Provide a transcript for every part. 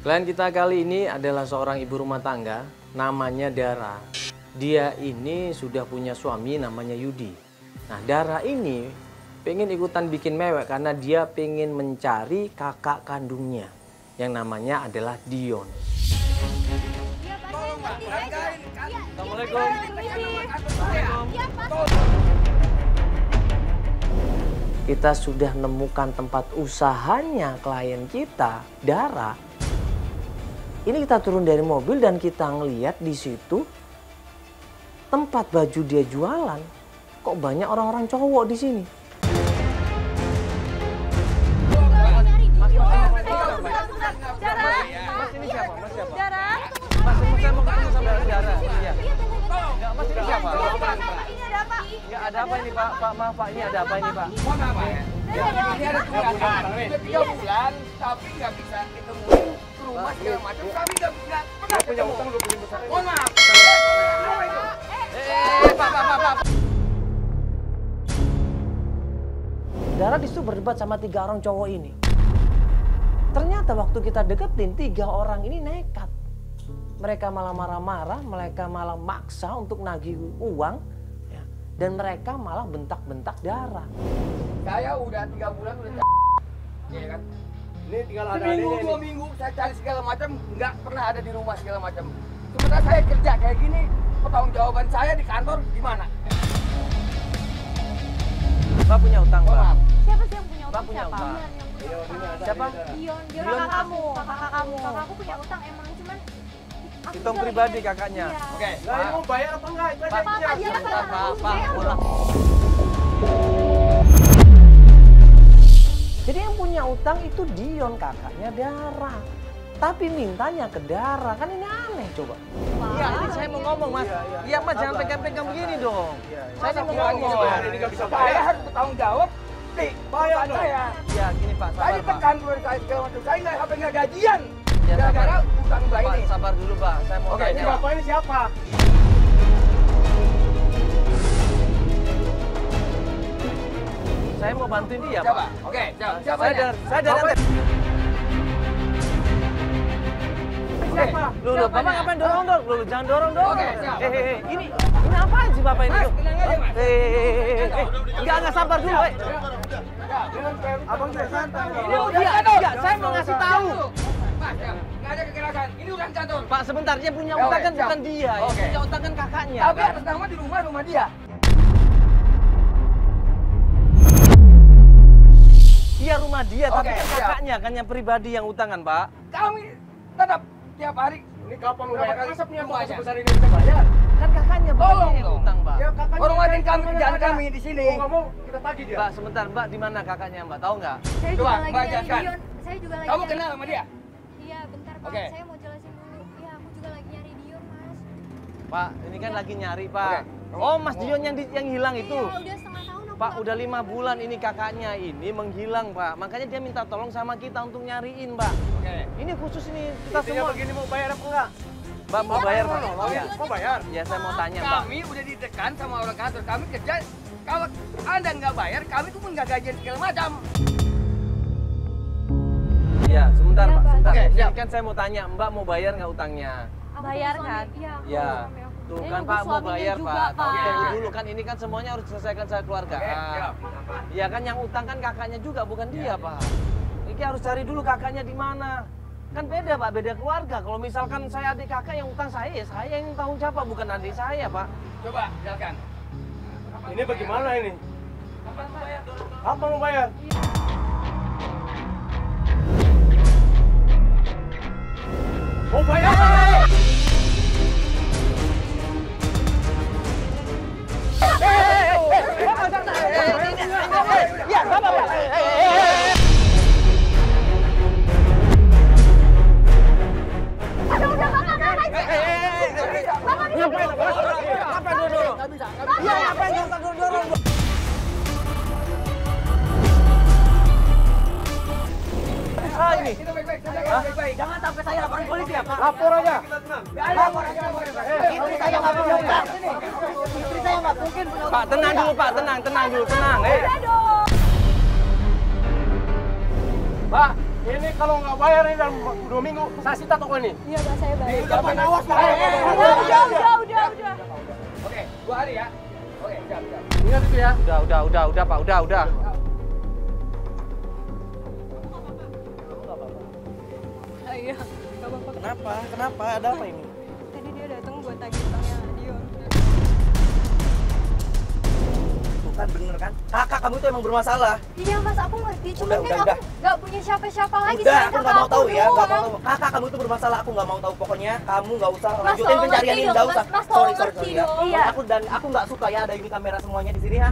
Klien kita kali ini adalah seorang ibu rumah tangga, namanya Dara. Dia ini sudah punya suami namanya Yudi. Nah, Dara ini pengen ikutan bikin mewek karena dia pengen mencari kakak kandungnya yang namanya adalah Dion. Assalamualaikum. Kita sudah nemukan tempat usahanya klien kita, Dara. Ini kita turun dari mobil dan kita ngeliat di situ tempat baju dia jualan. Kok banyak orang-orang cowok di sini? Ada apa ini Pak? Maaf Pak, ini ada apa ini Pak? Mohon maaf Pak ya. Ini ada tunggakan. Udah 3 bulan, tapi nggak bisa ditemuin ke rumah segala macam. Kami nggak pernah punya utang 20 besar. Mohon maaf. Apa itu? Pak. Dara disitu berdebat sama 3 orang cowok ini. Ternyata waktu kita deketin 3 orang ini nekat. Mereka malah marah-marah, mereka malah maksa untuk nagih uang. Dan mereka malah bentak-bentak Dara. Saya udah 3 bulan udah ya kan. Ini tinggal ada Seminggu, 2 minggu saya cari segala macam, nggak pernah ada di rumah segala macam. Sementara saya kerja kayak gini, pertanggungjawaban saya di kantor gimana? Mbak punya utang, Mbak? Siapa sih yang punya utang? Mbak punya utang. Siapa? Dion kakak kamu. Kakakku punya utang emang, cuman Hitung pribadi kakaknya. Iya. Oke. Nah, ini mau bayar apa enggak? Itu aja Pak, intinya. dia kan Pak, ulang. Jadi yang punya utang itu Dion, kakaknya Dara. Tapi mintanya ke Dara, kan ini aneh coba. Iya, ini saya mau ngomong Mas. Iya Mas, jangan pegang-pegang begini dong. Saya ini mau ngomong. Ini nggak bisa Saya bayar. harus bertanggung jawab di Bayar perusahaan dong. saya. Iya, gini Pak, Saya sabar Pak. ditekan keluar saya segala macam. Saya nggak sampai nggak gajian. Ya, Gara-gara sabar. utang mbak Pak, ini. sabar dulu Pak, saya mau Oke, tanya. Ini Pak. bapak ini siapa? Saya mau bantuin dia Siapa? Pak. Oke, siapa? Saya dari Siapa? Loh, Bapak ngapain dorong-dorong? Loh, jangan dorong-dorong. Oke, siap. Ini apaan sih Bapak ini? Mas, tenang aja, Mas. Enggak sabar dulu, Abang juga santai. Ini Loh, udah iya, kantor. iya, saya mau ngasih tahu. Mas, ya, nggak ada kekerasan. Ini urusan kantor. Pak, sebentar, dia punya Ya, utang oke, kan siap. bukan dia. Yang Oke. punya utang kan kakaknya. Tapi atas nama di rumah dia. Iya, rumah dia, tapi Oke, kan siap. kakaknya kan yang pribadi yang utangan, Pak. Kami tetap tiap hari. Ini kapan mau Berapa bayar? kali Masa punya semuanya? bapak sebesar ini bisa bayar? Kan kakaknya bukan Tolong dia yang dong. utang, Pak. Ya kakaknya. Hormatin kan kami mana kerjaan ada. kami di sini. Mau nggak mau kita tagih dia. Mbak, sebentar, Mbak, di mana kakaknya, Mbak? Tahu nggak? Saya Coba, juga lagi Mbak, nyari jelaskan. Dion. Saya juga lagi Kamu nyari kenal sama dia? Iya, bentar Pak. Oke. Saya mau jelasin dulu. Iya, aku juga lagi nyari Dion, Mas. Pak, ini kan lagi nyari, Pak. Oke. Oh, Mas Dion yang hilang itu. Iya, udah setengah tahun aku Pak, nggak udah ketemu. 5 bulan ini kakaknya ini menghilang, Pak. Makanya dia minta tolong sama kita untuk nyariin, Pak. Oke. Ini khusus ini kita Intinya semua. begini, mau bayar apa enggak? Mbak, mau Iya, bayar, Pak. Pak? Iya. Mau bayar? Ya, saya mau tanya, Pak. Kami udah ditekan sama orang kantor. Kami kerja. Kalau Anda nggak bayar, kami tuh nggak gajian segala macam. Iya, sebentar, Iya, Pak. Pak. Sebentar. Oke, Ini siap. kan saya mau tanya, Mbak mau bayar nggak utangnya? Aku Bayar tuh kan? suami- Iya, aku Ya. suami aku. Tuh Ini kan nunggu Pak mau suaminya bayar, juga, Pak. Pak. Tunggu dulu kan ini kan semuanya harus diselesaikan saya keluarga. Oke, siap. Iya kan yang utang kan kakaknya juga, bukan dia, Pak. Ini harus cari dulu kakaknya di mana. Kan beda, Pak, beda keluarga. Kalau misalkan saya adik kakak yang utang saya, ya saya yang tanggung jawab, Pak, bukan adik saya, Pak. Coba, silakan. Ini bagaimana ini? Kapan mau bayar? Apa mau bayar? Mau bayar? Ya, Bapak, Pak. Udah, Bapak, ngapain sih? Ngapain, Pak? Ngapain dorong? Iya, ngapain dorong? Ah, ini. Kita baik-baik, kita baik-baik. Jangan sampai saya laporin polisi ya, Pak. Lapor aja. Lapor aja, lapor aja. Istri saya nggak punya utang. Istri saya nggak mungkin punya utang. Pak, tenang dulu, Pak. Tenang dulu, tenang. Udah dong. Pak, ini kalau nggak bayar ini dalam 2 minggu, saya sita toko ini. Iya, Pak, saya bayar. Jangan awas lah. Udah. Oke, 2 hari ya. Oke, siap. Ingat itu ya. Udah Pak, udah. Iya, nggak apa-apa. Kenapa? Ada apa ini? Tadi dia datang buat tagih utangnya Dion. Bukan bener kan? Kakak kamu itu emang bermasalah. Iya, Mas, aku ngerti. Cuman Udah, kan udah. aku nggak punya siapa-siapa lagi. Udah, selain aku kakak nggak mau tahu ya, nggak mau doang. tahu. Kakak kamu itu bermasalah, aku nggak mau tahu. Pokoknya kamu nggak usah Mas, lanjutin tolong pencarian ngerti ini, dong, nggak Mas. usah. Mas, tolong Sorry ngerti ya. dong. Iya. Aku nggak suka ya ada ini kamera semuanya di sini ha.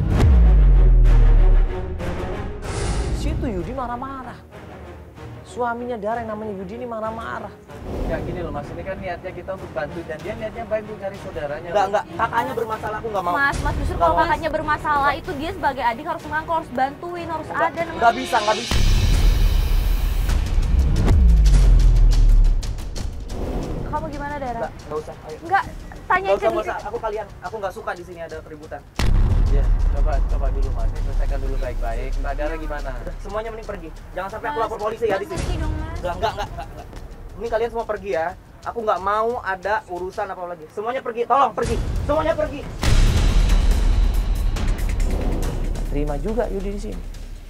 Situ Yudi marah-marah. Suaminya Dara yang namanya Yudi ini marah-marah. Ya gini loh Mas, ini kan niatnya kita untuk bantu dan dia niatnya baik untuk cari saudaranya. Enggak. Kakaknya bermasalah, aku nggak mau. Mas, justru Nggak kalau mau. kakaknya bermasalah itu dia sebagai adik harus ngaku, harus bantuin, harus ada. Nggak bisa. Kamu gimana, Dara? Nggak usah. Ayo. Enggak, tanyain ke Nggak dia. usah. Aku nggak suka di sini ada keributan. Ya, coba dulu Mas, selesaikan dulu baik-baik. Mbak Dara gimana? Udah, semuanya mending pergi. Jangan sampai aku lapor polisi ya di sini. Ngerti dong, Mas. Enggak. Ini kalian semua pergi ya. Aku nggak mau ada urusan apa lagi. Semuanya pergi, tolong pergi. Semuanya pergi. Terima juga Yudi di sini.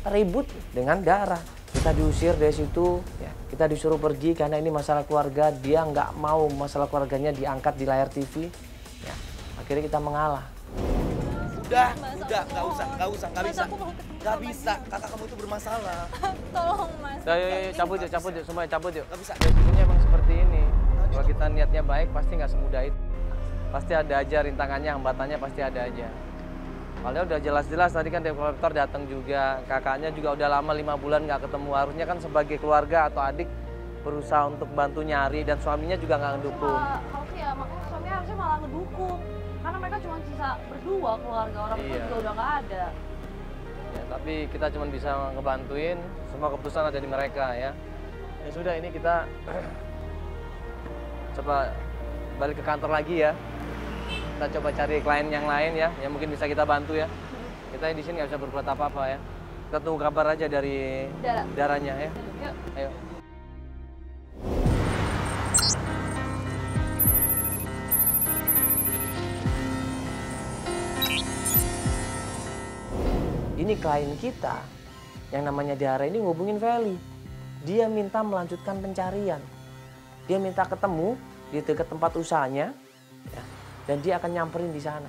Ribut dengan Dara. Kita diusir dari situ, ya. Kita disuruh pergi karena ini masalah keluarga. Dia nggak mau masalah keluarganya diangkat di layar TV. Ya. Akhirnya kita mengalah. Udah, nggak usah, nggak bisa. Kakak kamu itu bermasalah. Tolong, Mas. Ayo, cabut yuk, semuanya cabut yuk. Nggak bisa. Resikonya emang seperti ini. Kalau kita niatnya baik, pasti nggak semudah itu. Pasti ada aja rintangannya, hambatannya pasti ada aja. Padahal udah jelas-jelas tadi kan developer datang juga, kakaknya juga udah lama 5 bulan nggak ketemu. Harusnya kan sebagai keluarga atau adik berusaha untuk bantu nyari dan suaminya juga nggak ngedukung. Harusnya ya, makanya suaminya harusnya malah ngedukung. Karena mereka cuma sisa berdua, keluarga orang tua Iya. juga udah nggak ada. Ya, tapi kita cuma bisa ngebantuin, semua keputusan ada di mereka ya. Ya sudah, ini kita coba balik ke kantor lagi ya. Kita coba cari klien yang lain ya, yang mungkin bisa kita bantu ya. Kita di sini nggak bisa berbuat apa-apa ya. Kita tunggu kabar aja dari Daranya ya. Yuk. Ayo. Ini klien kita yang namanya Dara ini ngubungin Feli. Dia minta melanjutkan pencarian. Dia minta ketemu di dekat tempat usahanya, ya, dan dia akan nyamperin di sana.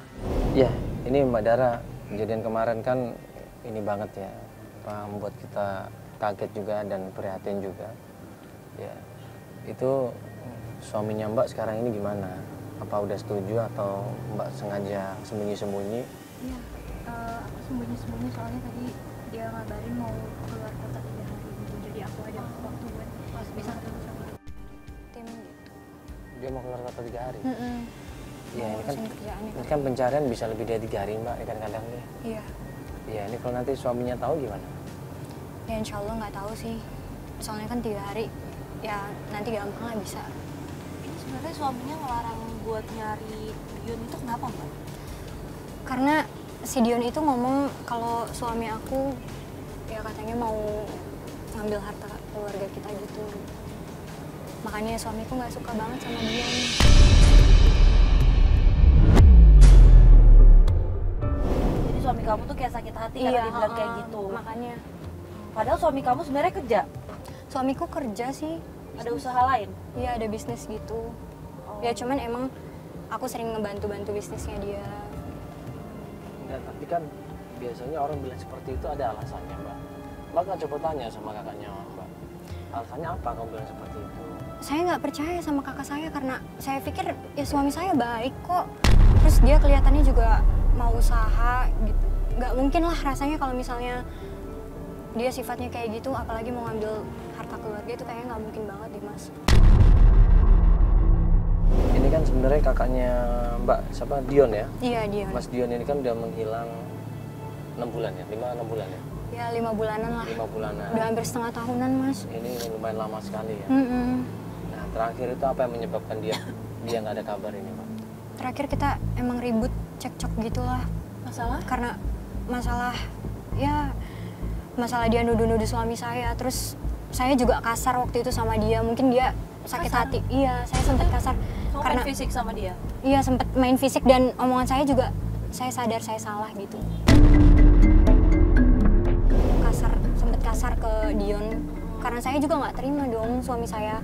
Ya, ini Mbak Dara, kejadian kemarin kan ini banget ya, membuat kita kaget juga dan prihatin juga. Ya, itu suaminya Mbak sekarang ini gimana? Apa udah setuju atau Mbak sengaja sembunyi-sembunyi? Iya, aku sembunyi-sembunyi soalnya tadi dia ngabarin mau keluar kota 3 hari gitu. Jadi aku ada waktu buat bisa ketemu sama tim gitu. Dia mau keluar kota 3 hari? Ya, Mau ini kan, urusin kerjaannya. ini kan pencarian bisa lebih dari 3 hari Mbak, kadang-kadang ya. Iya, Ya, ini kalau nanti suaminya tahu gimana? ya insya Allah nggak tahu sih. Soalnya kan 3 hari, ya nanti gampang lah bisa. Sebenarnya suaminya ngelarang buat nyari Dion itu kenapa, Mbak? Karena si Dion itu ngomong kalau suami aku ya katanya mau ngambil harta keluarga kita gitu. Makanya suamiku nggak suka banget sama Dion. Jadi suami kamu tuh kayak sakit hati karena dia bilang kayak gitu. Makanya Padahal suami kamu sebenarnya kerja, suamiku kerja sih. ada usaha lain. Iya ada bisnis gitu. Ya cuman emang aku sering ngebantu-bantu bisnisnya dia. Enggak, tapi kan biasanya orang bilang seperti itu ada alasannya Mbak. Mbak kan coba tanya sama kakaknya Mbak. Alasannya apa kamu bilang seperti itu? Saya nggak percaya sama kakak saya karena saya pikir ya suami saya baik kok. Terus dia kelihatannya juga mau usaha gitu. Nggak mungkin lah rasanya kalau misalnya dia sifatnya kayak gitu, apalagi mau ngambil harta keluarga itu kayaknya nggak mungkin banget deh Mas. Ini kan sebenarnya kakaknya Mbak siapa Dion ya? Iya Dion. Mas Dion ini kan udah menghilang 6 bulan ya? 5-6 bulan ya? Ya 5 bulanan lah. 5 bulanan. Udah hampir setengah tahunan Mas. Ini lumayan lama sekali ya. Mm-mm. Nah, terakhir itu apa yang menyebabkan dia nggak ada kabar ini Pak? Terakhir kita emang ribut, cekcok gitulah. Masalah? Karena masalah ya masalah dia nuduh-nuduh suami saya, terus saya juga kasar waktu itu sama dia. Mungkin dia sakit hati. Iya, saya sempat kasar. Kamu Karena main fisik sama dia? iya sempat main fisik dan omongan saya juga saya sadar saya salah gitu. Sempat kasar ke Dion. Karena saya juga nggak terima dong suami saya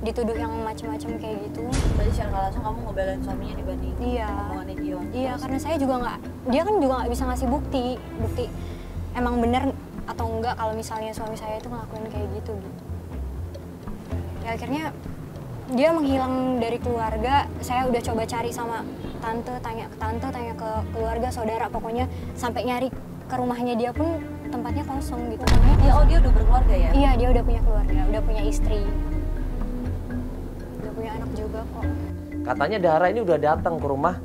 dituduh yang macam-macam kayak gitu. Berarti secara nggak langsung kamu ngebelain suaminya dibanding Iya. omongannya Dion. Iya, karena saya juga nggak, dia kan juga nggak bisa ngasih bukti emang bener atau enggak kalau misalnya suami saya itu ngelakuin kayak gitu. Ya akhirnya dia menghilang dari keluarga. Saya udah coba cari sama tante, tanya ke keluarga, saudara, pokoknya sampai nyari ke rumahnya dia pun tempatnya kosong gitu. Dia udah berkeluarga ya? Iya, dia udah punya keluarga, udah punya istri, udah punya anak juga kok. Katanya Dara ini udah datang ke rumah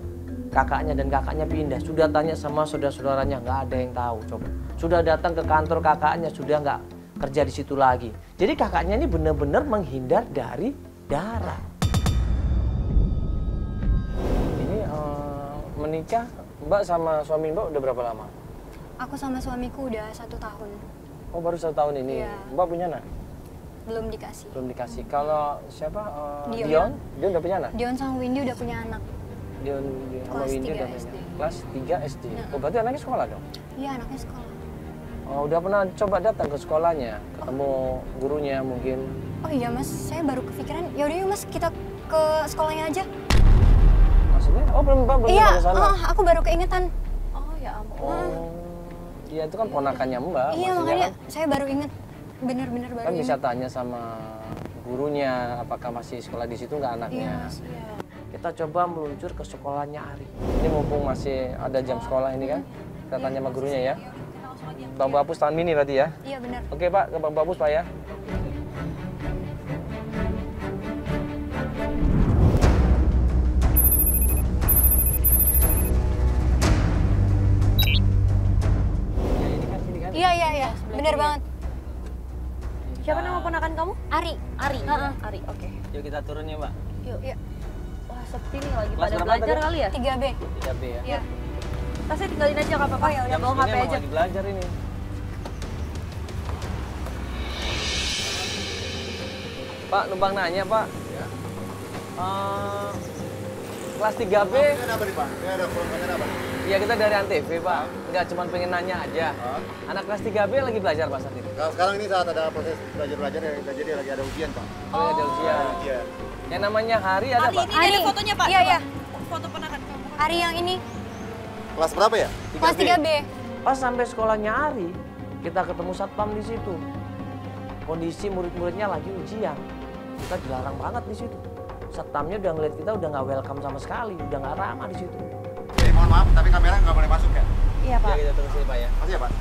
kakaknya dan kakaknya pindah. Sudah tanya sama saudara-saudaranya, nggak ada yang tahu. Coba. Sudah datang ke kantor kakaknya, sudah nggak kerja di situ lagi. Jadi kakaknya ini benar-benar menghindar dari Dara. Ini menikah, Mbak sama suami Mbak udah berapa lama? Aku sama suamiku udah 1 tahun. Oh, baru 1 tahun ini. Iya. Mbak punya anak? Belum dikasih. Belum dikasih. Kalau siapa? Dion. Dion? Dion udah punya anak? Dion sama Windy udah punya anak. Dion sama Kelas Windy 3 udah punya. SD. Kelas 3 SD. Nah. Oh, berarti anaknya sekolah dong? Iya, anaknya sekolah. Oh, udah pernah coba datang ke sekolahnya, ketemu gurunya mungkin. Oh iya mas, saya baru kepikiran. Yaudah yuk mas, kita ke sekolahnya aja. Maksudnya? Oh, belum Iya, ke sana. aku baru keingetan. Oh ya ampun. Oh, iya itu kan ponakannya Mbak. Iya maksudnya makanya kan, saya baru inget. Bener-bener baru kan bisa inget. tanya sama gurunya, apakah masih sekolah di situ nggak Iya anaknya. mas. Kita coba meluncur ke sekolahnya Ari. Ini mumpung masih ada jam sekolah ini kan, kita tanya sama gurunya ya. Bang Bapus tahun ini berarti ya? Iya bener. Oke Pak, ke Bang Bapus Pak ya. Iya. Bener banget. Siapa nama ponakan kamu? Ari. Ari. Heeh. Ari, oke. Yuk kita turun ya Mbak. Yuk. Iya. Wah, sepi nih lagi Kelas pada berapa belajar tadi? kali ya? 3B. 3B ya. Iya. Tasnya tinggalin aja nggak apa-apa. Oh, ya udah. Bawa Ini HP emang aja. lagi belajar ini. Pak, numpang nanya Pak. Ya. Kelas 3B. Ini apa nih Pak? Ini ada pertanyaan apa? Iya kita dari Antv Pak. Nggak cuma pengen nanya aja. Hah? Anak kelas 3B lagi belajar Pak saat ini. Nah, sekarang ini saat ada proses belajar ya, jadi lagi ada ujian Pak. Oh, ada ujian. Ujian. Yang namanya Hari ada Pak. Ini ada fotonya Pak. Iya, Coba. iya. Foto ponakan kamu. Ari yang ini. Kelas berapa ya? Kelas 3B. Pas sampai sekolahnya Ari, kita ketemu satpam di situ. Kondisi murid-muridnya lagi ujian. Kita dilarang banget di situ. Satpamnya udah ngeliat kita udah nggak welcome sama sekali, udah nggak ramah di situ. Jadi mohon maaf, tapi kamera nggak boleh masuk ya? Iya Pak. Ya kita tunggu sini Pak ya. Masih ya Pak?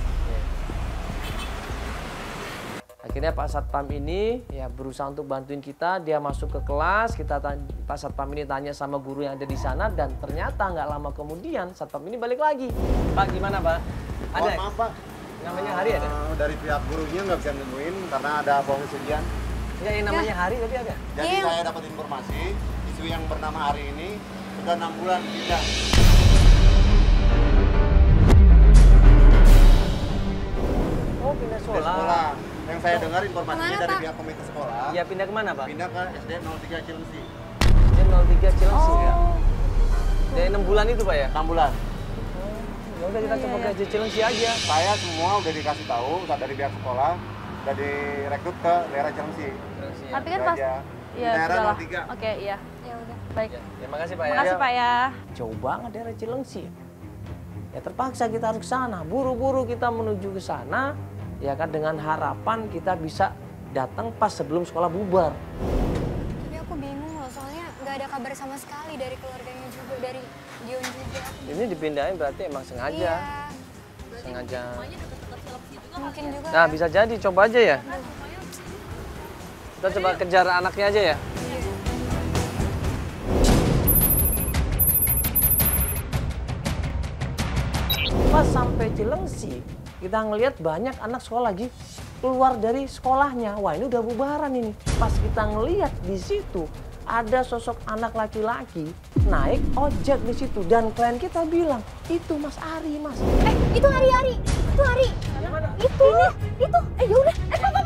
Akhirnya Pak Satpam ini ya berusaha untuk bantuin kita, dia masuk ke kelas, Pak Satpam ini tanya sama guru yang ada di sana dan ternyata nggak lama kemudian Satpam ini balik lagi. Pak gimana Pak? Ada? Mohon maaf Pak. Namanya Hari ada? Dari pihak gurunya nggak bisa nemuin karena ada proses ujian. Enggak yang namanya Hari tapi ada? Jadi Iya. saya dapat informasi, siswi yang bernama Hari ini sudah 6 bulan pindah. Oh pindah Pindah sekolah. sekolah. Yang saya dengar informasinya Kemana, dari Pak? pihak komite sekolah. Ya pindah kemana Pak? Pindah ke SD 03 Cilengsi. Dia 03 Cilengsi ya? Oh. Dari 6 bulan itu Pak ya? 6 bulan. Ya udah kita coba ke Cilengsi aja. Saya semua udah dikasih tahu dari pihak sekolah, udah direkrut ke daerah Cilengsi. Cilengsi ya. Tapi kan Itu pas aja. Iya, Daerah sudahlah. 03. Oke, iya. Ya udah. Baik. Ya makasih Pak ya. Makasih Pak ya. Jauh banget daerah Cilengsi. Ya terpaksa kita harus ke sana. Buru-buru kita menuju ke sana. Ya kan dengan harapan kita bisa datang pas sebelum sekolah bubar. Tapi aku bingung loh, soalnya nggak ada kabar sama sekali dari keluarganya juga, dari Dion juga. Ini dipindahin berarti emang sengaja. Iya. Sengaja. Mungkin juga. Nah bisa jadi, coba aja ya. Kita coba kejar anaknya aja ya. Pas sampai Cilengsi, kita ngelihat banyak anak sekolah lagi keluar dari sekolahnya. Wah ini udah bubaran ini. Pas kita ngelihat di situ ada sosok anak laki-laki naik ojek di situ dan klien kita bilang itu Mas Ari Mas. Itu Ari. Itu Ari. Yang mana? Itu. Ya udah. Apa.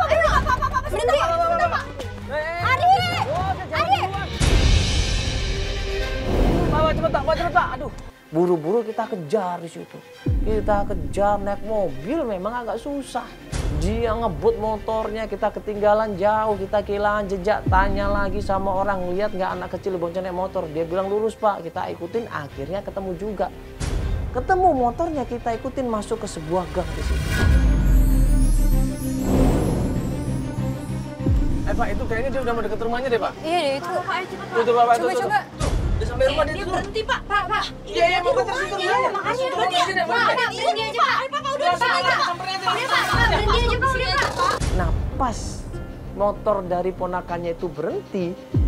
cepet Pak. Aduh. Buru-buru kita kejar di situ. Kita kejar naik mobil memang agak susah. Dia ngebut motornya, kita ketinggalan jauh, kita kehilangan jejak. Tanya lagi sama orang, lihat nggak anak kecil bonceng naik motor? Dia bilang lurus Pak, kita ikutin, akhirnya ketemu juga. Ketemu motornya, kita ikutin masuk ke sebuah gang di situ. Pak, itu kayaknya dia udah mau deket rumahnya deh Pak. Iya deh itu. Tuh Bapak, Coba. Udah sampai rumah dia Dia tuh. berhenti Pak. Pak. Iya, mau ke situ rumahnya. Makanya berhenti aja. berhenti aja Pak. Pak udah Pak. Berhenti aja Pak udah Pak. Nah pas motor dari ponakannya itu berhenti,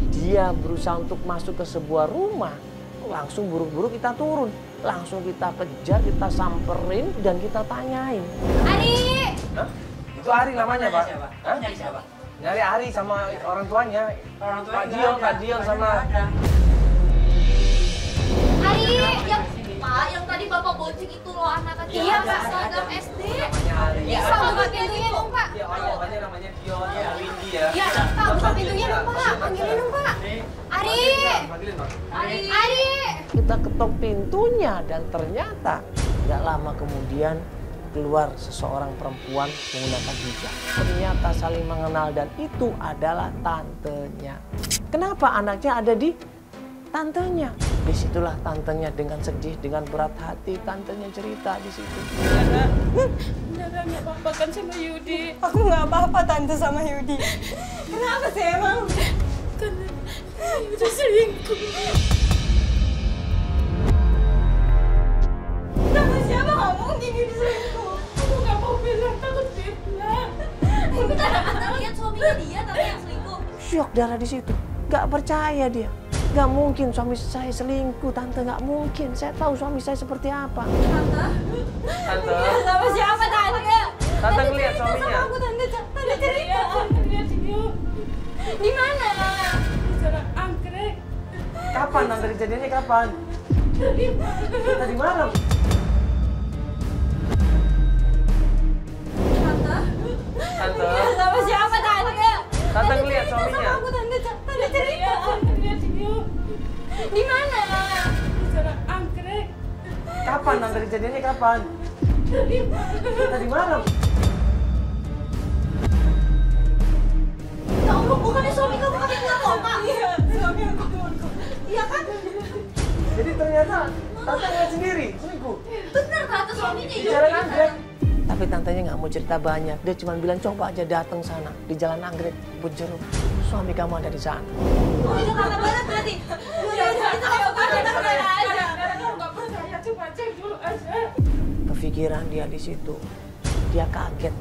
dia berusaha untuk masuk ke sebuah rumah. Langsung buru-buru kita turun. Langsung kita kejar, kita samperin dan kita tanyain. Ari. Hah? Itu Ari namanya Pak. Hah? Nyari siapa? Nyari Ari sama orang tuanya. Orang tuanya Pak Dion sama... Ari yang Pak, yang tadi Bapak bonceng itu loh anak kecil. Iya Pak, seragam SD. Bisa buka pintunya dong Pak. Ya, namanya Dion, ya, Windy ya. Iya, Pak, buka pintunya dong Pak. Panggilin dong Pak. Ari. Panggilin Pak. Ari. Kita ketok pintunya dan ternyata nggak lama kemudian keluar seseorang perempuan menggunakan hijab. Ternyata saling mengenal dan itu adalah tantenya. Kenapa anaknya ada di tantenya? Disitulah tantenya dengan sedih, dengan berat hati, tantenya cerita di situ. Nara nggak apa-apa kan sama Yudi. Aku nggak apa-apa tante sama Yudi. Kenapa sih emang? Karena Yudi selingkuh. Sama siapa nggak mungkin Yudi selingkuh? Aku nggak mau bilang, takut bilang. Tapi tante lihat suaminya dia tapi yang selingkuh. Syok darah di situ. Gak percaya dia. Gak mungkin suami saya selingkuh, tante. Gak mungkin. Saya tahu suami saya seperti apa. Tante. Tante. Sama siapa tante? Tante ngeliat suaminya. Sama aku tante cerita. Lihat dia. Di mana? Di jalan anggrek. Kapan tante kejadiannya kapan? Tadi malam. Tante. Sama siapa tante? Tante ngeliat suaminya. Sama aku tante cerita. Lihat dia. Di mana? Di jalan anggrek. Kapan tante kejadiannya kapan? Tadi malam. Ya Allah, bukannya suami kamu kan yang koma? Iya, suami aku temanku. Iya kan? Jadi ternyata tante ngeliat sendiri selingkuh. Bener tante suaminya Di jalan anggrek. Tapi tantenya nggak mau cerita banyak. Dia cuma bilang coba aja datang sana di jalan anggrek Bunjeruk. Suami kamu ada di sana. Oh, itu Jakarta Barat berarti? Ya udah, itu ayo kita aja. Nggak percaya, coba cek dulu aja. Kepikiran dia di situ. Dia kaget.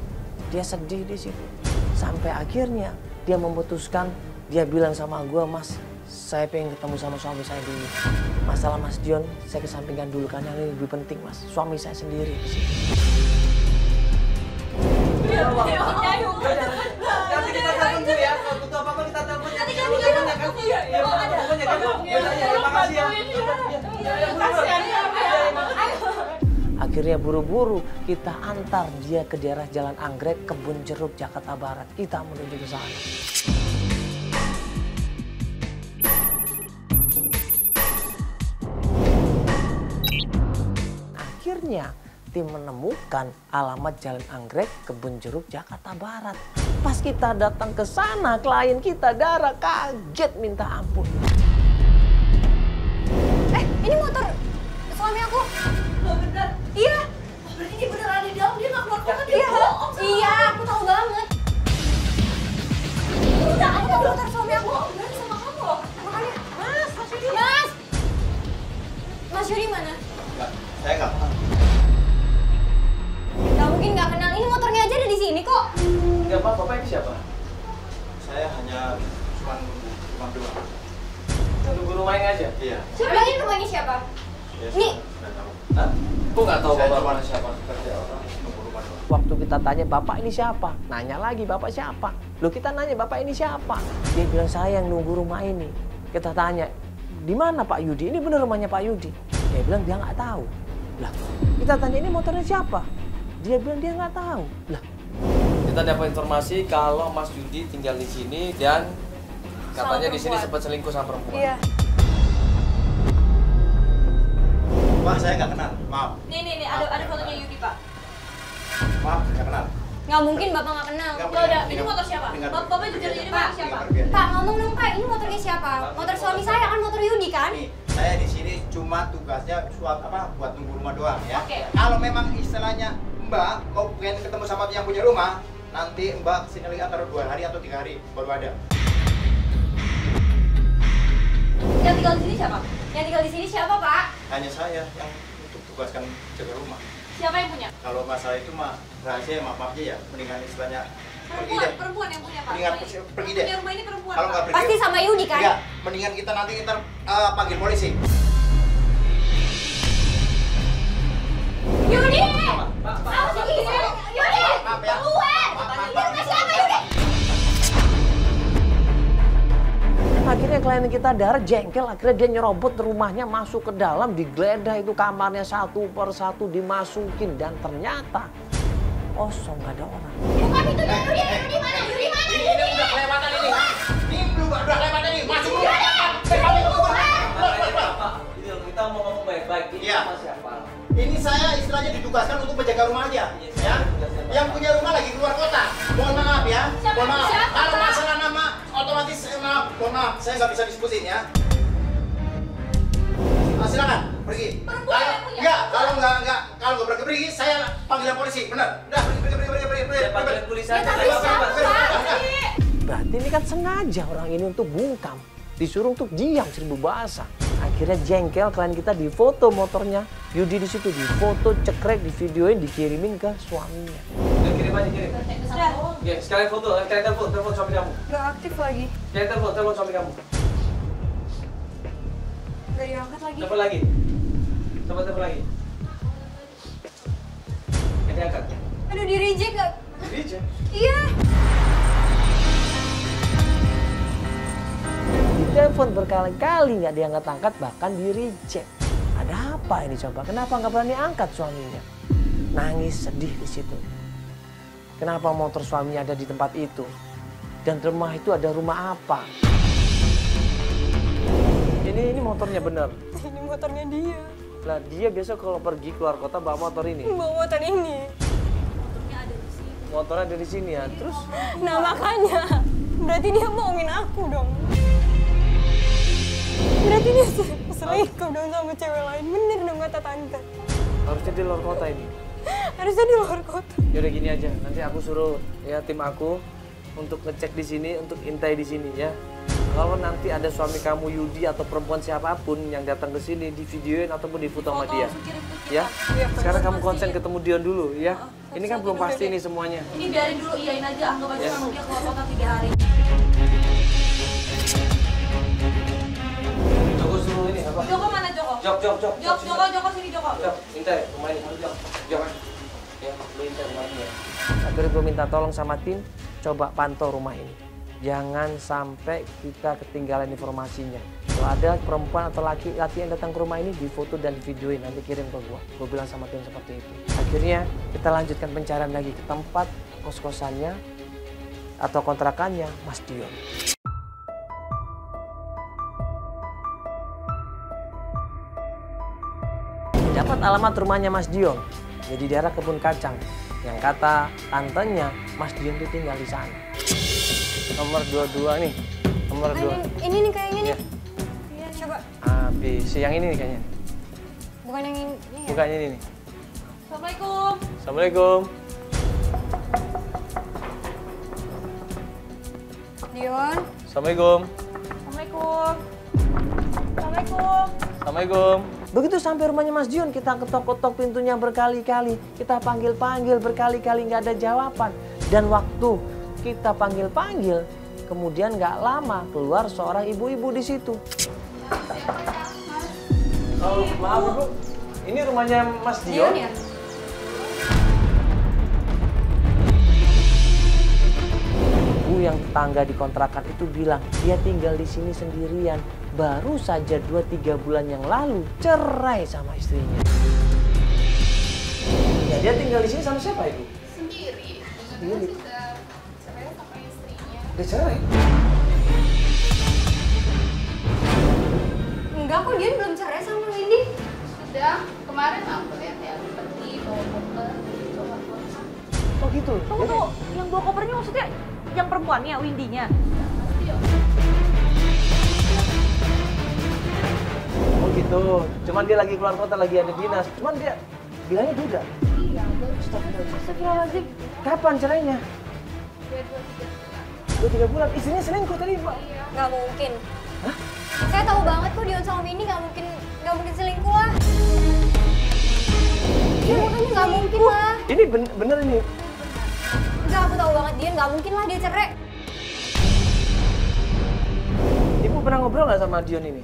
Dia sedih di situ. Sampai akhirnya dia memutuskan. Dia bilang sama gue, Mas, saya pengen ketemu sama suami saya dulu. Masalah Mas Dion, saya kesampingkan dulu karena ini lebih penting, Mas. Suami saya sendiri di situ. Nanti kita telepon dulu ya. Kalau butuh apa-apa kita telepon. Nanti kami telepon. Iya. Terima kasih ya. Akhirnya buru-buru kita antar dia ke daerah Jalan Anggrek, Kebun Jeruk, Jakarta Barat. Kita menuju ke sana. Akhirnya tim menemukan alamat Jalan Anggrek, Kebun Jeruk, Jakarta Barat. Pas kita datang ke sana, klien kita Dara kaget minta ampun. Ini motor suami aku. Oh, bener. Iya. Berarti dia bener ada di dalam, dia nggak keluar kan? Iya. Iya, aku tahu banget. Ini ada motor suami aku. Berarti sama kamu loh. Makanya, Mas. Mas Yudi mana? Saya nggak paham. Gak mungkin nggak kenal. Ini motornya aja ada di sini kok. Enggak apa, Bapak ini siapa? Saya hanya cuma doang. Nunggu rumahnya aja? Iya. Siapa ini rumahnya siapa? Ya, Nih. nggak tahu. Hah? Kok nggak tahu Saya Bapak cuma mana siapa? kerja orang nunggu rumah doang. Waktu kita tanya, Bapak ini siapa? Nanya lagi, Bapak siapa? Loh, kita nanya, Bapak ini siapa? Dia bilang, saya yang nunggu rumah ini. Kita tanya, di mana Pak Yudi? Ini bener rumahnya Pak Yudi. Dia bilang, dia nggak tahu. Lah, kita tanya, ini motornya siapa? Dia bilang, dia nggak tahu. Lah, kita dapat informasi kalau Mas Yudi tinggal di sini dan katanya di sini sempat selingkuh sama perempuan. Iya. Wah, saya nggak kenal. Maaf. Nih, ada fotonya Yudi, Pak. Maaf, nggak kenal. Nggak mungkin Bapak nggak kenal. Nggak ada, ini motor siapa? Bapak jujur ini motor siapa? Pak, ngomong dong Pak, ini motornya siapa? Motor suami saya kan, motor Yudi kan? Nih, saya di sini cuma tugasnya buat nunggu rumah doang ya. Oke. Kalau memang istilahnya Mbak mau pengen ketemu sama yang punya rumah, nanti Mbak kesini lagi antara 2 hari atau 3 hari baru ada. Yang tinggal di sini siapa? Yang tinggal di sini siapa, Pak? Hanya saya yang untuk tugaskan jaga rumah. Siapa yang punya? Kalau masalah itu mah rahasia, maaf aja ya, mendingan istilahnya pergi deh. Perempuan yang punya, Pak. Mendingan pergi deh. Punya rumah ini perempuan, Kalau Pak. nggak pergi, Pasti sama Yudi kan? Enggak, mendingan kita nanti panggil polisi. Yudi! Apa sih ini? Yudi! Maaf ya. Keluar! Ini rumah siapa, Yudi? Akhirnya klien kita Dara jengkel, akhirnya dia nyerobot rumahnya, masuk ke dalam, digeledah itu kamarnya satu per satu dimasukin dan ternyata kosong, nggak ada orang. Buka pintunya, Yudi! Yudi mana? Yudi mana? Ini udah kelewatan ini. Ini udah kelewatan ini. Masuk dulu. Kita mau ngomong baik-baik. Ini Iya. sama siapa? Ini saya istilahnya ditugaskan untuk menjaga rumah aja, ya. Yang punya rumah lagi keluar kota. Mohon maaf ya. Mohon maaf. Kalau masalah nama otomatis mohon maaf, saya nggak bisa diskusin ya. Silakan pergi. Kalau nggak pergi, saya panggilan polisi, benar. Udah pergi. Panggilan polisi aja. Berarti ini kan sengaja orang ini untuk bungkam, disuruh untuk diam 1000 bahasa. Akhirnya jengkel klien kita difoto motornya, Yudi di situ difoto, cekrek, divideoin, dikirimin ke suaminya. Kirim aja, kirim. Ya, sekalian foto, sekalian telepon suami kamu. Nggak aktif lagi. Sekalian telepon suami kamu. Nggak diangkat lagi. Telepon lagi. Coba telepon lagi. Ini angkat. Aduh, di reject nggak? Reject? Iya. Ditelepon berkali-kali nggak diangkat-angkat, bahkan di reject. Ada apa ini coba? Kenapa nggak berani angkat suaminya? Nangis sedih di situ. Kenapa motor suaminya ada di tempat itu? Dan rumah itu ada rumah apa? Ini motornya bener. Ini motornya dia. Lah dia biasa kalau pergi keluar kota bawa motor ini. Bawa motor ini. Motornya ada di sini ya. Terus? Nah makanya, berarti dia bohongin aku dong. Berarti dia selingkuh dong sama cewek lain. Bener dong kata tante. Harusnya di luar kota ini. Harusnya di luar kota. Yaudah gini aja, nanti aku suruh ya tim aku untuk ngecek di sini, untuk intai di sini ya. Kalau nanti ada suami kamu Yudi atau perempuan siapapun yang datang ke sini, di videoin ataupun difoto sama dia. Ya. Sekarang kamu konsen ketemu Dion dulu ya. Ini kan belum pasti nih semuanya. Ini biarin dulu, iyain aja, anggap aja sama dia keluar kota 3 hari. Joko suruh ini apa? Joko mana Joko? Jok. Sini Joko. Jok, minta rumah ini. Jok. Ya, lu minta rumah ini ya. Akhirnya gue minta tolong sama tim, coba pantau rumah ini. Jangan sampai kita ketinggalan informasinya. Kalau ada perempuan atau laki-laki yang datang ke rumah ini, difoto dan videoin, nanti kirim ke gue. Gue bilang sama tim seperti itu. Akhirnya kita lanjutkan pencarian lagi ke tempat kos-kosannya atau kontrakannya Mas Dion. Dapat alamat rumahnya Mas Dion, jadi daerah Kebun Kacang. Yang kata tantenya, Mas Dion itu tinggal di sana. Nomor 22 nih, nomor 2. Ini nih kayaknya nih. Iya, coba. Habis, yang ini nih kayaknya. Bukan yang ini ya? Bukan ini nih. Assalamualaikum. Assalamualaikum. Dion. Assalamualaikum. Assalamualaikum. Assalamualaikum. Assalamualaikum. Begitu sampai rumahnya Mas Dion, kita ketok-ketok pintunya berkali-kali. Kita panggil-panggil berkali-kali, nggak ada jawaban. Dan waktu kita panggil-panggil, kemudian nggak lama keluar seorang ibu-ibu di situ. Oh, maaf Bu, ini rumahnya Mas Dion? Ya? Ibu yang tetangga di kontrakan itu bilang dia tinggal di sini sendirian. Baru saja 2-3 bulan yang lalu cerai sama istrinya. Ya, dia tinggal di sini sama siapa Ibu? Sendiri. Sendiri. Sudah cerai sama istrinya. Dia cerai? Enggak kok, dia belum cerai sama Windy. Udah, kemarin aku lihat ya pergi bawa koper, coba koper. Oh gitu? Tunggu, yang bawa kopernya maksudnya yang perempuannya, Windy-nya? Oh gitu, cuman dia lagi keluar kota, lagi ada dinas. Cuman dia bilangnya duda. Iya, baru Astagfirullahaladzim. Kapan cerainya? ya 2-3 bulan. 2-3 bulan. Istrinya selingkuh tadi, Mbak. Nggak mungkin. Hah? Saya tahu banget kok Dion sama Windy nggak mungkin selingkuh lah. Ya makanya nggak mungkin lah. Ini bener ini. Nggak, aku tahu banget Dion nggak mungkin lah dia cerai. Ibu pernah ngobrol nggak sama Dion ini?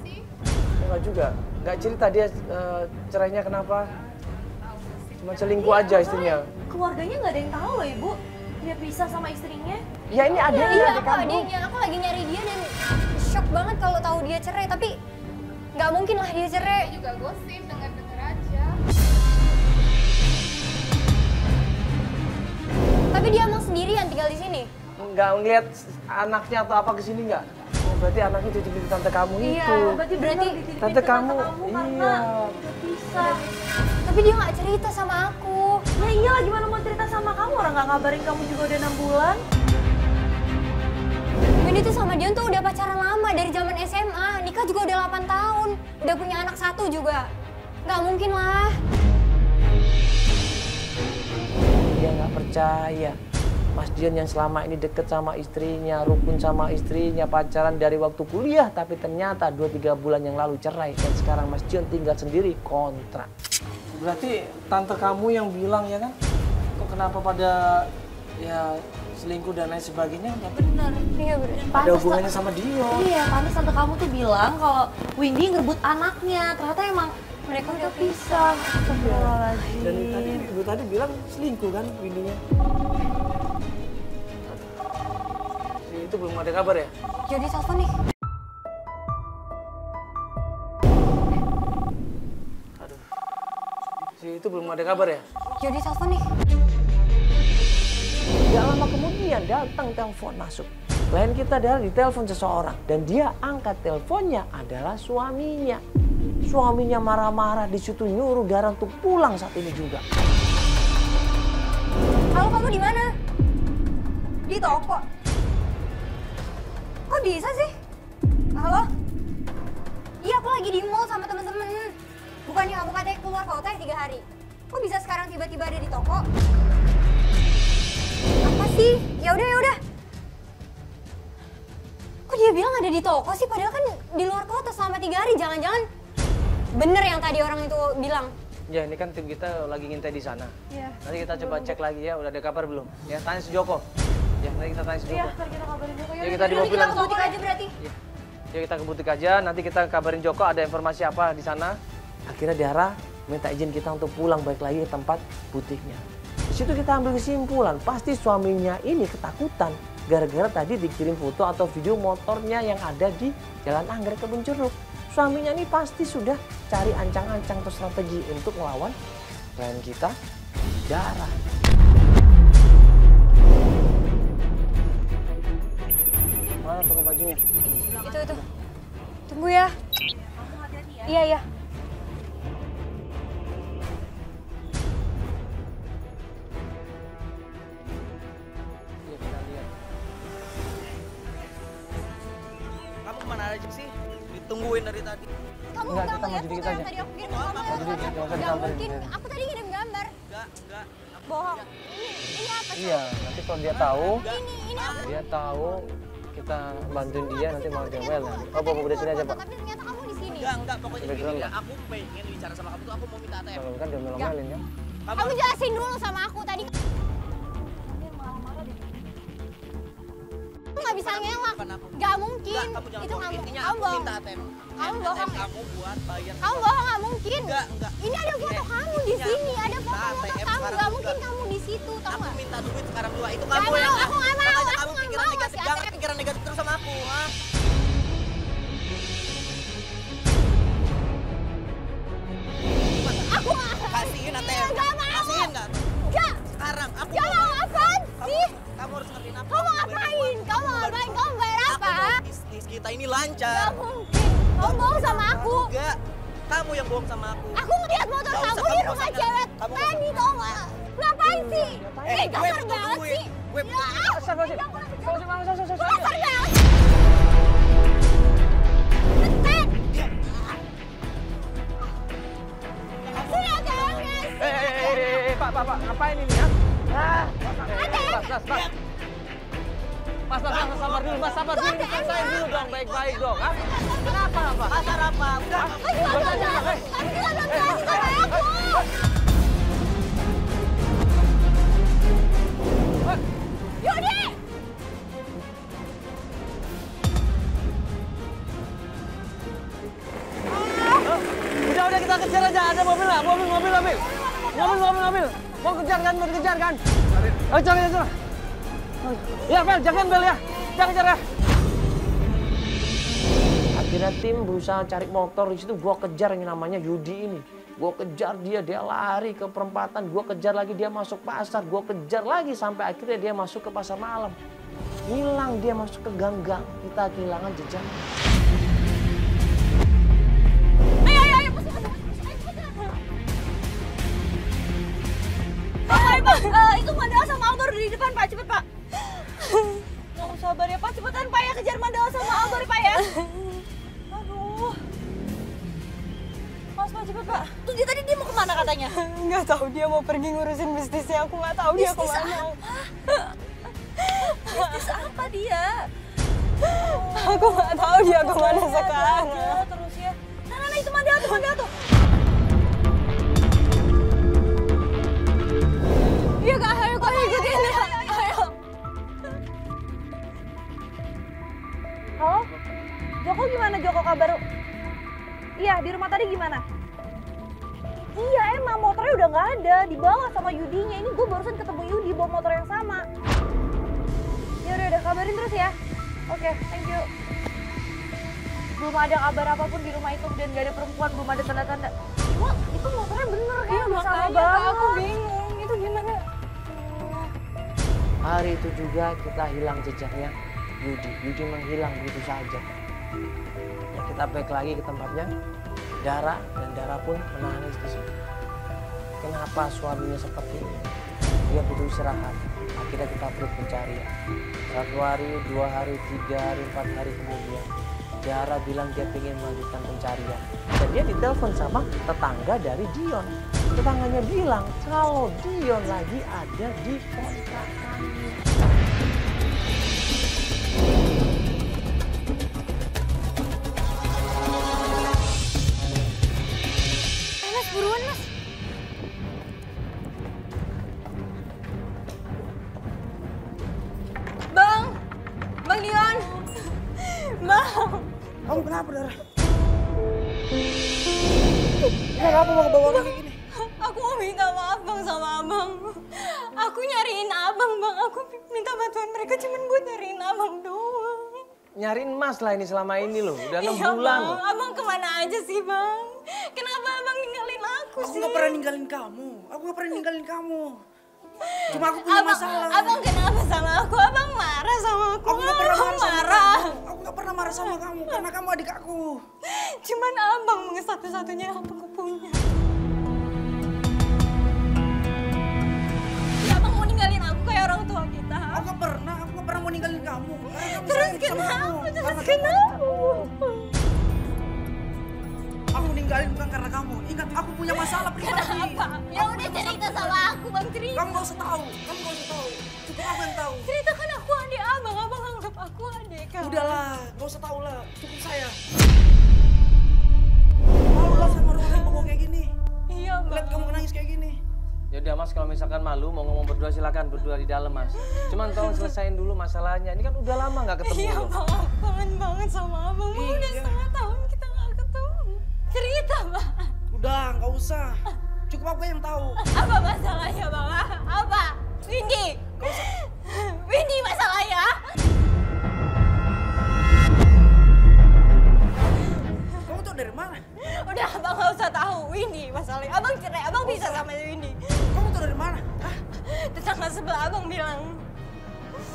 Sih, Enggak juga. Nggak cerita dia cerainya kenapa? Cuma selingkuh aja istrinya. Keluarganya nggak ada yang tahu loh Ibu. Dia pisah sama istrinya. Ya ini adiknya, Iya, adik aku kamu. adiknya. Aku lagi nyari dia dan shock banget kalau tahu dia cerai. Tapi nggak mungkin lah dia cerai. saya juga gosip, denger-denger aja. Tapi dia emang sendirian tinggal di sini. Nggak ngeliat anaknya atau apa kesini nggak? Oh, berarti anaknya cucu tante kamu Iya, itu. berarti Tante kamu, karena iya. udah pisah. tapi dia nggak cerita sama aku. Ya iyalah, gimana mau cerita sama kamu? Orang nggak ngabarin kamu juga udah 6 bulan. Windy tuh sama Dion tuh udah pacaran lama dari zaman SMA. Nikah juga udah 8 tahun. Udah punya anak 1 juga. Nggak mungkin lah. Dia nggak percaya. Mas Dion yang selama ini deket sama istrinya, rukun sama istrinya, pacaran dari waktu kuliah, tapi ternyata 2-3 bulan yang lalu cerai. Dan sekarang Mas Dion tinggal sendiri, kontrak. Berarti tante kamu yang bilang ya kan? Kok kenapa pada ya selingkuh dan lain sebagainya? Bener. Iya bener. Ada hubungannya sama Dion. Iya, pantas tante kamu tuh bilang kalau Windy ngerebut anaknya. Ternyata emang mereka udah pisah. Astagfirullahaladzim. Dan tadi ibu tadi bilang selingkuh kan Windy-nya? Itu belum ada kabar ya? Jadi telepon nih. Aduh. Itu belum ada kabar ya? Jadi telepon nih. Gak lama kemudian datang telepon masuk. Klien kita adalah ditelepon seseorang. Dan dia angkat teleponnya adalah suaminya. Suaminya marah-marah, disitu nyuruh Dara untuk pulang saat ini juga. Halo, kamu di mana? Di toko. Kok bisa sih? Halo? Iya, aku lagi di mall sama temen-temen. Bukannya kamu katanya keluar kota 3 hari. Kok bisa sekarang tiba-tiba ada di toko? Apa sih? Ya udah. Kok dia bilang ada di toko sih? Padahal kan di luar kota selama 3 hari. Jangan-jangan bener yang tadi orang itu bilang. Ya ini kan tim kita lagi ngintai di sana. Iya. Nanti kita coba cek lagi ya, udah ada kabar belum? Ya tanya si Joko. Ya nanti kita tanya si Iya, Joko. ntar kita kabarin juga. Ya kita di mobil Kita ke langsung. butik aja berarti. Ya kita ke butik aja, nanti kita kabarin Joko ada informasi apa di sana. Akhirnya Dara minta izin kita untuk pulang balik lagi ke tempat butiknya. Di situ kita ambil kesimpulan, pasti suaminya ini ketakutan gara-gara tadi dikirim foto atau video motornya yang ada di Jalan Anggrek Kebun Jeruk. Suaminya ini pasti sudah cari ancang-ancang atau strategi untuk melawan klien kita, Dara. Mana toko bajunya? Itu. Tunggu ya. Iya. Kamu kemana aja sih? Ditungguin dari tadi. Kamu Enggak, nggak kita mau ngeliat jadi foto kita yang aja. tadi aku kirim ke kamu? Mau jadi kita, nggak usah Nggak disamperin. mungkin. Aku tadi ngirim gambar. Enggak. Bohong. Ini apa sih? Iya, nanti kalau dia tahu, Ini aku. dia tahu kita bantuin dia nanti mau dewel nanti. Oh, bawa udah sini aja, Pak. Tapi ternyata kamu di sini. Enggak, pokoknya Background gini ya. nggak? Aku pengen bicara sama kamu tuh, aku mau minta ATM. Kalau kan dia melomelin kan. Kamu jelasin dulu sama aku tadi. Kamu nggak bisa ngelak. Nggak mungkin. Kamu jangan Itu bohong. kamu. Intinya Kamu aku bohong. minta ATM. Kamu ATM bohong. kamu buat bayar. Kamu bohong, nggak mungkin. Enggak. Ini ada foto kamu di sini. Ada foto ATM kamu. sekarang Nggak juga. mungkin kamu di situ. Tahu Aku nggak? minta duit sekarang juga. Itu Nggak kamu mau, yang aku nggak mau. makanya Aku kamu nggak pikiran mau negatif. ngasih Jangan ATM. pikiran negatif terus sama aku, ha? Aku nggak. Kasihin ATM. Nggak mau. Kasihin nggak? Nggak. Sekarang aku Nggak mau apaan sih? Kamu harus ngertiin apa? Kamu ngapain? Kamu ngapain? Kamu bayar apa? Aku mau bisnis kita ini lancar. Nggak mungkin. Kamu bohong sama aku. Enggak. Kamu yang bohong sama aku. Aku ngeliat motor Nggak kamu usah, di kamu rumah nggak cewek usah. Kamu nggak tadi usah. tau gak? Ngapain sih? gue Kasar butuh banget duit. sih. Gue butuh Ya, Kasar banget. kasar banget. Detek. Sini ATM-nya. Pak, ngapain ini ya? Mas, sabar dulu, Mas, sabar dulu. Diselesain dulu dong, baik-baik dong. Hah? Kenapa, Pak? Kasar apa? Udah. Yudi! Udah kita kejar aja. Ada mobil nggak? Mobil. Mau kejar kan? Ayo cari. Ya, Bel, jangan Bel ya. Jangan kejar ya. Akhirnya tim berusaha cari motor. Di situ gua kejar yang namanya Yudi ini. Gua kejar dia lari ke perempatan. Gua kejar lagi dia masuk pasar. Gua kejar lagi sampai akhirnya dia masuk ke pasar malam. Hilang dia masuk ke gang-gang. Kita kehilangan jejak. Ayo, Pak, itu Mandala sama Albor di depan, Pak. Cepet, Pak. Nggak usah sabar ya, Pak. Cepetan, Pak, ya. Kejar Mandala sama Albor, Pak, ya. Aduh. Mas, Pak, cepet, Pak. Tuh, tadi dia mau kemana katanya? Nggak tahu, dia mau pergi ngurusin bisnisnya. Aku nggak tahu dia kemana. Bisnis apa dia? Aku nggak tahu dia kemana sekarang. Terus ya. Nah, itu Mandala tuh. Iya Kak, ayo Kak ikutin dia. Ayo. Halo? Joko gimana Joko kabar? Iya, di rumah tadi gimana? Iya, emang motornya udah nggak ada, dibawa sama Yudinya. Ini gue barusan ketemu Yudi bawa motor yang sama. Ya udah kabarin terus ya. Oke, thank you. Belum ada kabar apapun di rumah itu dan gak ada perempuan, belum ada tanda-tanda. Cuma itu motornya bener kan? Iya, makanya Kak, aku bingung. Itu gimana? Hari itu juga kita hilang jejaknya Yudi menghilang begitu saja. Ya, kita balik lagi ke tempatnya Dara, dan Dara pun menangis di situ. Kenapa suaminya seperti ini? Dia butuh istirahat. Akhirnya kita pergi pencarian. 1 hari, 2 hari, 3 hari, 4 hari kemudian Dara bilang dia ingin melanjutkan pencarian. Dan dia ditelepon sama tetangga dari Dion. Tetangganya bilang kalau Dion lagi ada di kontrakannya. Mas, buruan Mas. Bang Dion. Bang. Kamu kenapa, Dara? Kenapa mau kebawa kayak gini? Aku mau minta maaf Bang sama Abang. Aku nyariin Abang Bang. Aku minta bantuan mereka cuman buat nyariin Abang doang. Nyariin Mas lah ini selama ini loh. Udah 6 Iya, bulan. Bang. Abang kemana aja sih Bang? Kenapa Abang ninggalin aku Aku sih? nggak pernah ninggalin kamu. Cuma aku punya masalah. Abang kenapa sama aku? Abang marah sama aku. Aku nggak pernah Abang marah sama marah. kamu. Aku nggak pernah marah sama kamu karena kamu adik aku. Cuman Abang satu-satunya yang aku punya. Ya Abang mau ninggalin aku kayak orang tua kita. Aku nggak pernah mau ninggalin kamu. Karena kamu Terus sayang sama kenapa? kamu. Terus Karena kenapa? Aku ninggalin bukan karena kamu. Ingat, aku punya masalah pribadi. Kenapa? Ya udah cerita sama aku Bang, cerita. Kamu nggak usah tahu. Cukup aku yang tahu. Ceritakan aku adik Abang. Abang anggap aku adik kan? Udahlah, nggak usah tahu lah. Cukup saya. Malu lah sama orang yang ngomong kayak gini. Iya Bang. Lihat kamu nangis kayak gini. Ya udah Mas, kalau misalkan malu mau ngomong berdua silakan berdua di dalam Mas. Cuman tolong selesain dulu masalahnya. Ini kan udah lama nggak ketemu. Iya loh. Bang, aku kangen banget sama Abang. Bang, udah Iya. setengah tahun kita nggak ketemu. Cerita Bang. Udah, nggak usah. Cukup aku yang tahu. Apa masalahnya Bang? Apa? Windy. Windy masalahnya. Kamu tuh dari mana? Udah Abang nggak usah tahu. Windy masalahnya. Abang cerai. Abang bisa sama Windy. Kamu tuh dari mana? Hah? Tetangga sebelah Abang bilang.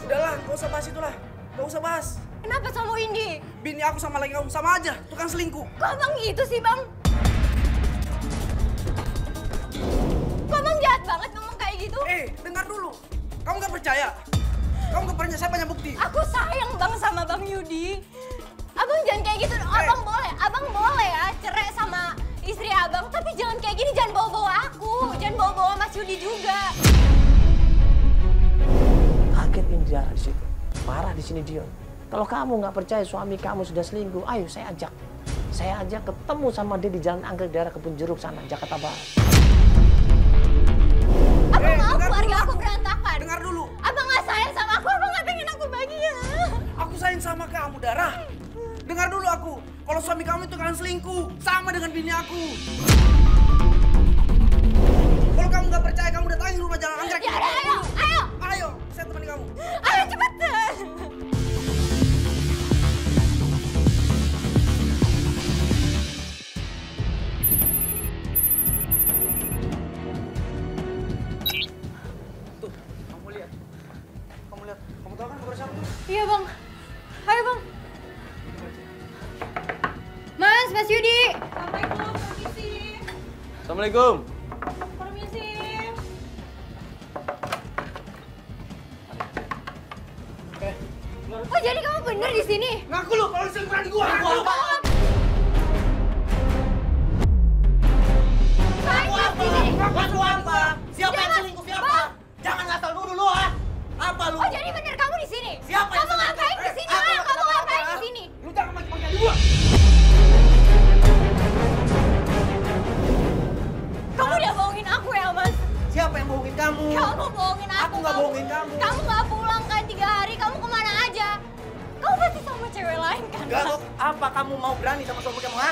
Udahlah, nggak usah bahas itulah. Nggak usah bahas. Kenapa sama Windy? Bini aku sama lagi kamu sama aja, tukang selingkuh. Kok Abang gitu sih Bang? banget ngomong kayak gitu. Dengar dulu. Kamu nggak percaya? Kamu nggak percaya? Saya banyak bukti. Aku sayang Bang sama Bang Yudi. Abang jangan kayak gitu. Abang boleh ya cerai sama istri abang, tapi jangan kayak gini, jangan bawa-bawa aku, jangan bawa-bawa Mas Yudi juga. Kaget Indra di situ. Marah di sini Dion. Kalau kamu nggak percaya suami kamu sudah selingkuh, ayo saya ajak ketemu sama dia di Jalan Anggrek daerah Kebun Jeruk sana, Jakarta Barat. Abang mau keluarga aku berantakan. Dengar dulu. Abang nggak sayang sama aku, abang nggak pengen aku bahagia. Aku sayang sama kamu, Dara. Dengar dulu aku. Kalau suami kamu itu kan selingkuh, sama dengan bini aku. Kalau kamu nggak percaya, kamu datangi rumah Jalan Anggrek. Ya udah, ayo. Ayo, saya temani kamu. Ayo cepetan. Kamu tahu kan nomor siapa tuh? Iya bang. Ayo bang. Mas Yudi. Assalamualaikum, permisi. Assalamualaikum. Permisi. Oh jadi kamu bener di sini? Ngaku lu kalau selingkuhan gua. Ngaku apa? Siapa yang selingkuh siapa? Jangan ngasal dulu lu ah. Apa lu? Oh jadi bener kamu di sini? Siapa yang Kamu ngapain di sini? Kamu ngapain di sini? Lu jangan maki-maki gua. Kamu udah bohongin aku ya, Mas? Siapa yang bohongin kamu? Kamu bohongin aku. Aku nggak bohongin kamu. Kamu nggak pulang kan 3 hari, kamu kemana aja? Kamu pasti sama cewek lain kan? Enggak kok. Apa kamu mau berani sama suami kamu, ha?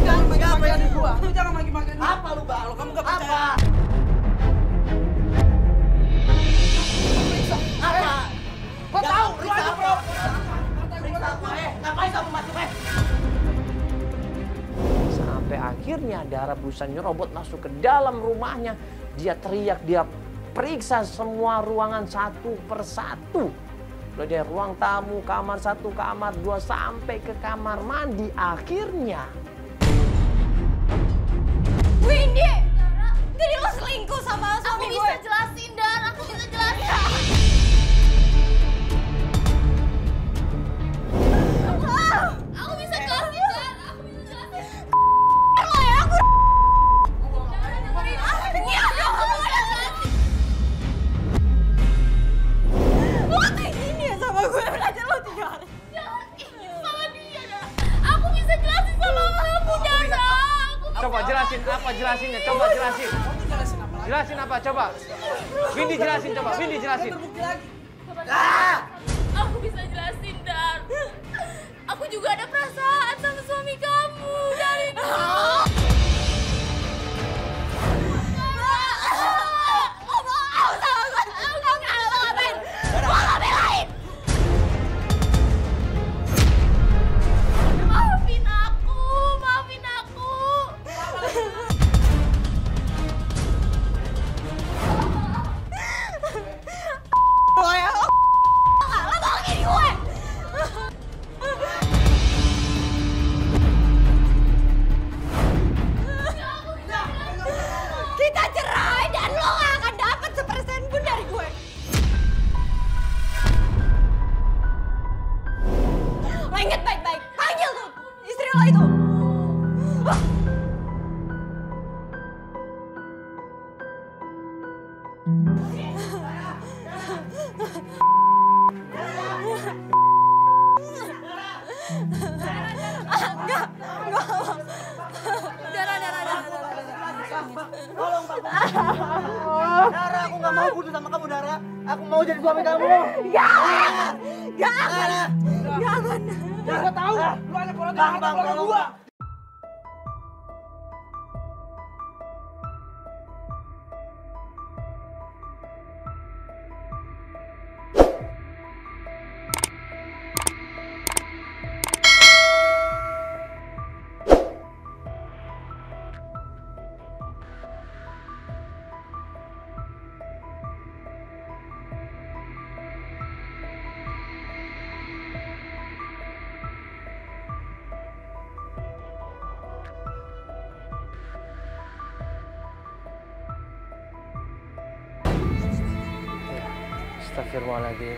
Jangan maki-maki gua. Lu jangan maki-maki gua. Apa lu, Bang? Kamu nggak percaya? Apa? Gua tahu, lu aja, Bro. Ngapain kamu masuk, Sampai akhirnya Dara berusaha nyerobot masuk ke dalam rumahnya. Dia teriak, dia periksa semua ruangan satu persatu. Mulai dari ruang tamu, kamar 1, kamar 2, sampai ke kamar mandi. Akhirnya Windy! Jadi lo selingkuh sama suami gue? Aku bisa jelasin, Dan. Aku bisa jelasin. Aku bisa jelasin, Dan. Aku bisa jelasin. Lo ya, aku... Iya, aku bisa jelasin. Lo kayak gini ya sama gue, belajar lo 3 hari. Sama dia, Dan. Aku bisa jelasin sama kamu, Dan. Coba jelasin apa jelasinnya? Coba jelasin. Jelasin apa? Coba. Windy jelasin coba. Windy jelasin. Aku bisa jelasin, Dan. Aku juga ada perasaan sama suami kamu dari dulu. Maafin aku. Lo bohongin gue. Kita cerai dan lo gak akan dapat sepersen pun dari gue. Lo inget baik-baik, panggil tuh istri lo itu. Dara, aku nggak mau putus sama kamu, Dara. Aku mau jadi suami kamu. Jangan. Dara tahu, lu hanya keluarga gua. Astagfirullahaladzim.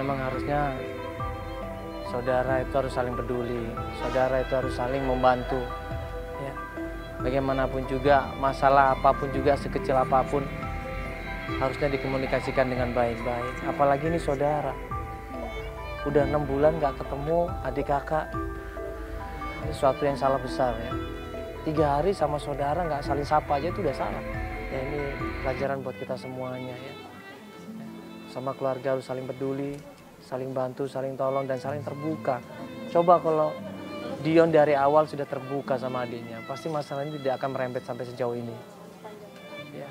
Memang harusnya saudara itu harus saling peduli, saudara itu harus saling membantu. Ya. Bagaimanapun juga, masalah apapun juga, sekecil apapun, harusnya dikomunikasikan dengan baik-baik. Apalagi ini saudara. Udah 6 bulan nggak ketemu adik kakak. Ini suatu yang salah besar ya. 3 hari sama saudara nggak saling sapa aja itu udah salah. Ya ini pelajaran buat kita semuanya ya. Sama keluarga harus saling peduli, saling bantu, saling tolong, dan saling terbuka. Coba kalau Dion dari awal sudah terbuka sama adiknya, pasti masalah ini tidak akan merembet sampai sejauh ini. Ya,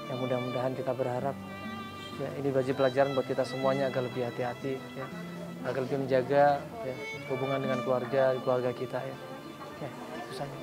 yang mudah-mudahan kita berharap ya ini bagi pelajaran buat kita semuanya agar lebih hati-hati, ya, agar lebih menjaga ya, hubungan dengan keluarga kita ya. Ya, itu saja.